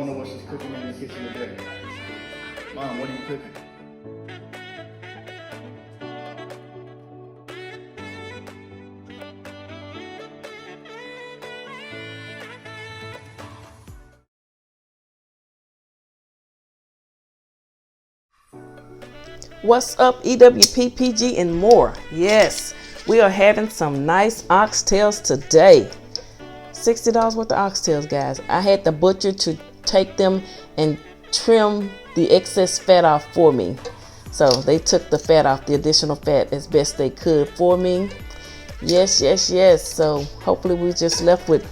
wonder what she's cooking in the kitchen today. Mom, what are you cooking? What's up, EWPPG and more? Yes, we are having some nice oxtails today. $60 worth of oxtails, guys. I had the butcher to take them and trim the excess fat off for me. So they took the fat off, the additional fat, as best they could for me. Yes. So hopefully we just left with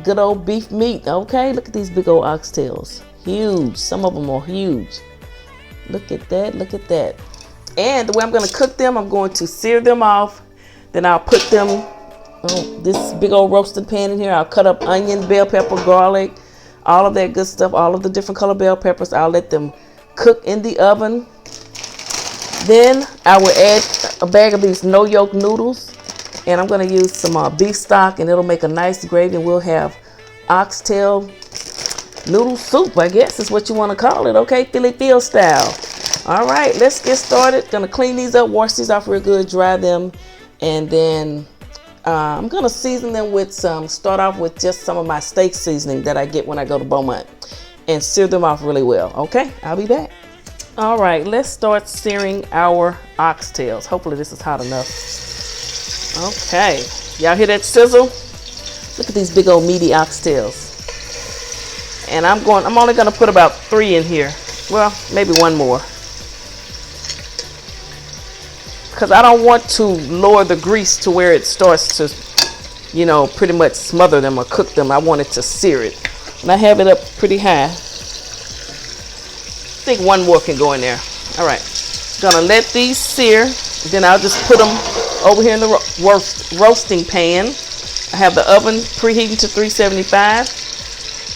good old beef meat. Okay, look at these big old oxtails. Huge. Some of them are huge. Look at that, look at that. And the way I'm going to cook them, I'm going to sear them off. Then I'll put them on this big old roasting pan in here. I'll cut up onion, bell pepper, garlic, all of that good stuff, all of the different color bell peppers. I'll let them cook in the oven. Then I will add a bag of these no yolk noodles. And I'm going to use some beef stock, and it'll make a nice gravy. And we'll have oxtail noodle soup, I guess is what you want to call it. Okay, Philly style. All right, let's get started. Gonna clean these up, wash these off real good, dry them, and then I'm gonna season them with start off with just some of my steak seasoning that I get when I go to Beaumont, and sear them off really well. Okay, I'll be back. All right, let's start searing our oxtails. Hopefully this is hot enough. Okay, y'all hear that sizzle? Look at these big old meaty oxtails. And I'm only gonna put about 3 in here. Well, maybe 1 more. Because I don't want to lower the grease to where it starts to, you know, pretty much smother them or cook them. I want it to sear it. And I have it up pretty high. I think 1 more can go in there. All right. Gonna let these sear. Then I'll just put them over here in the roasting pan. I have the oven preheating to 375.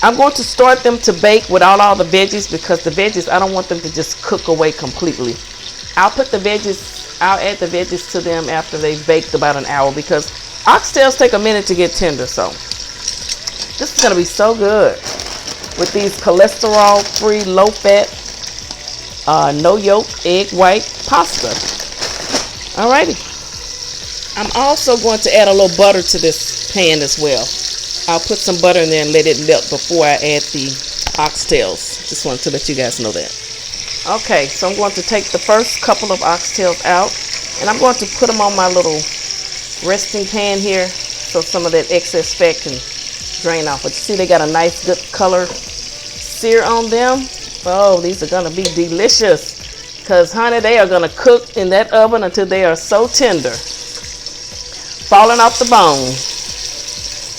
I'm going to start them to bake without all the veggies, because the veggies, I don't want them to just cook away completely. I'll add the veggies to them after they've baked about an hour, because oxtails take a minute to get tender. So this is going to be so good with these cholesterol-free, low-fat, no yolk, egg white pasta. Alrighty. I'm also going to add a little butter to this pan as well. I'll put some butter in there and let it melt before I add the oxtails. Just wanted to let you guys know that. Okay, so I'm going to take the first couple of oxtails out, and I'm going to put them on my little resting pan here so some of that excess fat can drain off. But you see they got a nice good color sear on them. Oh, these are going to be delicious, because honey, they are going to cook in that oven until they are so tender, falling off the bone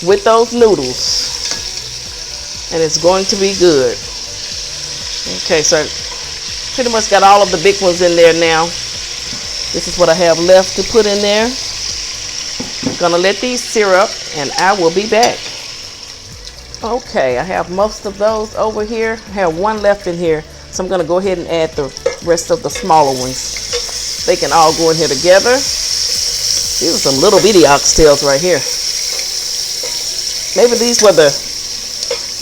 with those noodles, and it's going to be good. Okay, so I pretty much got all of the big ones in there now. This is what I have left to put in there. I'm gonna let these sear up, and I will be back. Okay, I have most of those over here. I have 1 left in here, so I'm gonna go ahead and add the rest of the smaller ones. They can all go in here together. These are some little bitty oxtails right here. Maybe these were the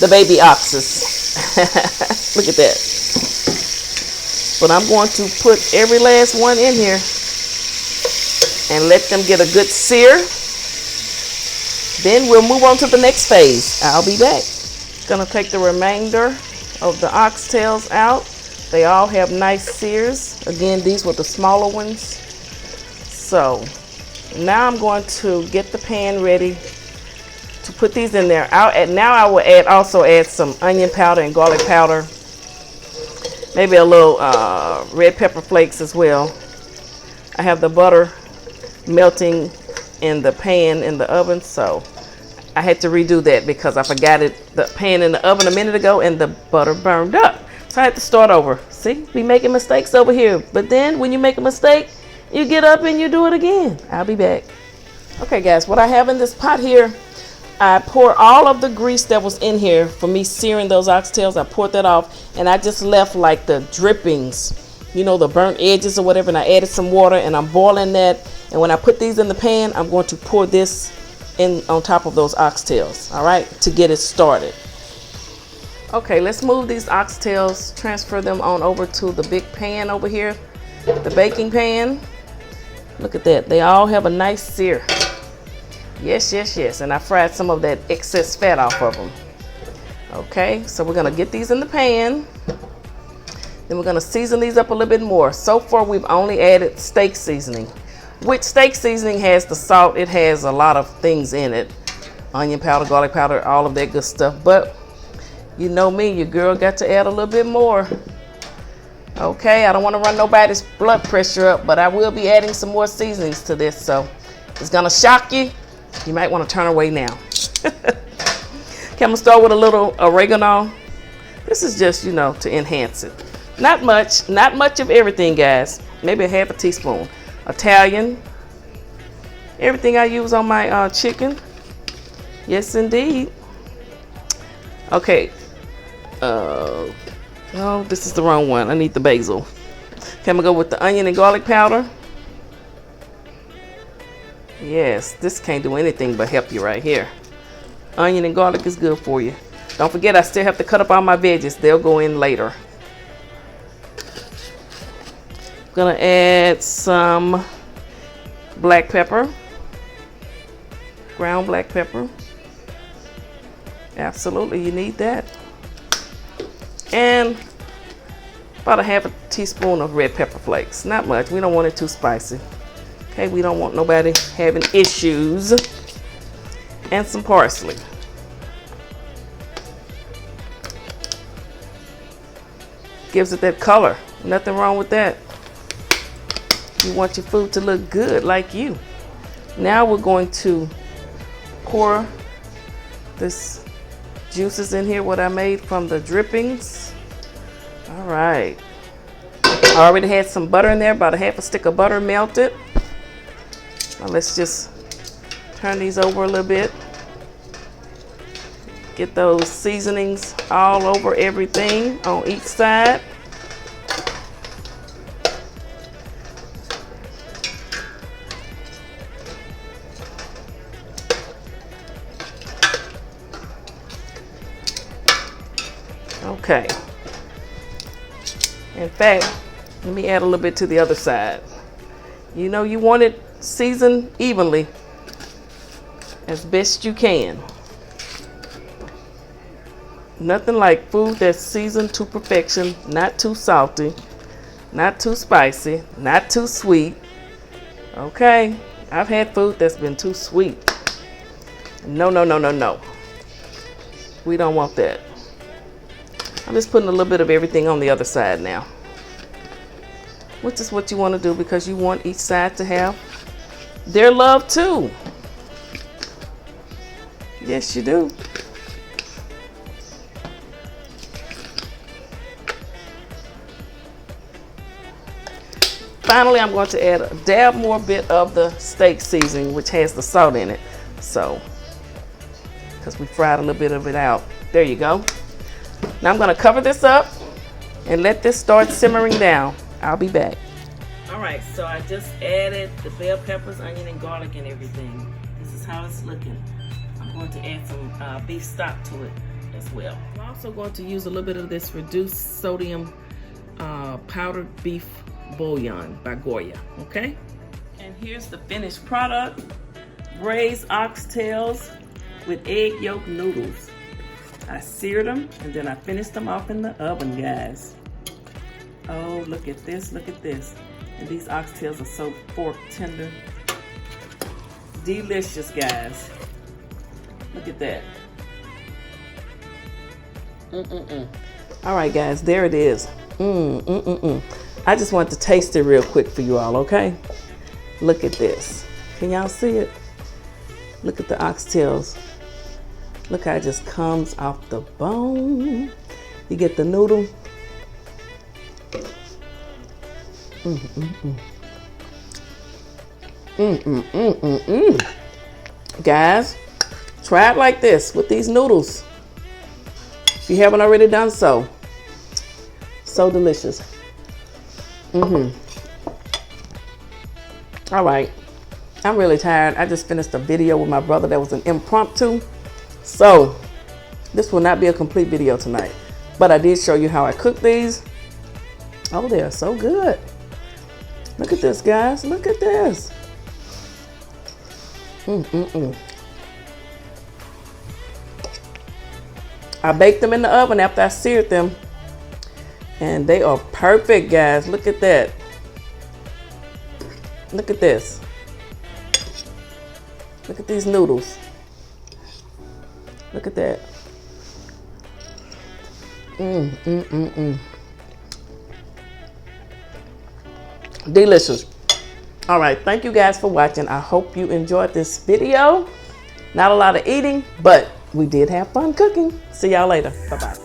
baby oxes. Look at that. But I'm going to put every last one in here and let them get a good sear. Then we'll move on to the next phase. I'll be back. Gonna take the remainder of the oxtails out. They all have nice sears. Again, these were the smaller ones. So now I'm going to get the pan ready to put these in there. Now I will also add some onion powder and garlic powder, maybe a little red pepper flakes as well. I have the butter melting in the pan in the oven, so I had to redo that because I forgot the pan in the oven a minute ago and the butter burned up. So I had to start over. See, we making mistakes over here, but then when you make a mistake, you get up and you do it again. I'll be back. Okay guys, what I have in this pot here, I pour all of the grease that was in here for me searing those oxtails. I poured that off, and I just left like the drippings, you know, the burnt edges or whatever, and I added some water, and I'm boiling that. And when I put these in the pan, I'm going to pour this in on top of those oxtails, all right, to get it started. Okay, let's move these oxtails, transfer them on over to the big pan over here, the baking pan. Look at that, they all have a nice sear. Yes, yes, yes, and I fried some of that excess fat off of them. Okay, so we're gonna get these in the pan. Then we're gonna season these up a little bit more. So far, we've only added steak seasoning, which steak seasoning has the salt. It has a lot of things in it. Onion powder, garlic powder, all of that good stuff. But you know me, your girl got to add a little bit more. Okay, I don't wanna run nobody's blood pressure up, but I will be adding some more seasonings to this. So it's gonna shock you. You might wanna turn away now. Okay, I'm gonna start with a little oregano. This is just, you know, to enhance it. Not much of everything, guys. Maybe a half a teaspoon. Italian. Everything I use on my chicken. Yes, indeed. Okay. Oh, this is the wrong one. I need the basil. Okay, I'm gonna go with the onion and garlic powder. Yes, this can't do anything but help you right here. Onion and garlic is good for you. Don't forget, I still have to cut up all my veggies. They'll go in later. Gonna add some black pepper, ground black pepper. Absolutely, you need that. And about a half a teaspoon of red pepper flakes. Not much, we don't want it too spicy. Okay, we don't want nobody having issues. And some parsley. Gives it that color, nothing wrong with that. You want your food to look good like you. Now we're going to pour this juices in here, what I made from the drippings. All right. I already had some butter in there, about a half a stick of butter melted. Now let's just turn these over a little bit. Get those seasonings all over everything on each side. Okay. In fact, let me add a little bit to the other side. You know, you want it seasoned evenly as best you can. Nothing like food that's seasoned to perfection, not too salty, not too spicy, not too sweet. Okay, I've had food that's been too sweet. No, no, no, no, no. We don't want that. I'm just putting a little bit of everything on the other side now, which is what you want to do because you want each side to have their love too. Yes, you do. Finally, I'm going to add a dab more bit of the steak seasoning, which has the salt in it. So, because we fried a little bit of it out. There you go. Now I'm going to cover this up and let this start simmering down. I'll be back. All right, so I just added the bell peppers, onion, and garlic and everything. This is how it's looking. I'm going to add some beef stock to it as well. I'm also going to use a little bit of this reduced sodium powdered beef bouillon by Goya, okay? And here's the finished product. Braised oxtails with egg yolk noodles. I seared them and then I finished them off in the oven, guys. Oh, look at this, look at this. And these oxtails are so fork tender. Delicious, guys. Look at that. All right, guys, there it is. I just want to taste it real quick for you all, okay? Look at this. Can y'all see it? Look at the oxtails. Look how it just comes off the bone. You get the noodle. Guys, try it like this with these noodles. If you haven't already done so. So delicious. All right, I'm really tired. I just finished a video with my brother that was an impromptu. So this will not be a complete video tonight. but I did show you how I cook these. Oh, they are so good. Look at this, guys. Look at this. I baked them in the oven after I seared them, and they are perfect, guys. Look at that. Look at this. Look at these noodles. Look at that. Delicious. All right, thank you guys for watching. I hope you enjoyed this video. Not a lot of eating, but we did have fun cooking. See y'all later. Bye-bye.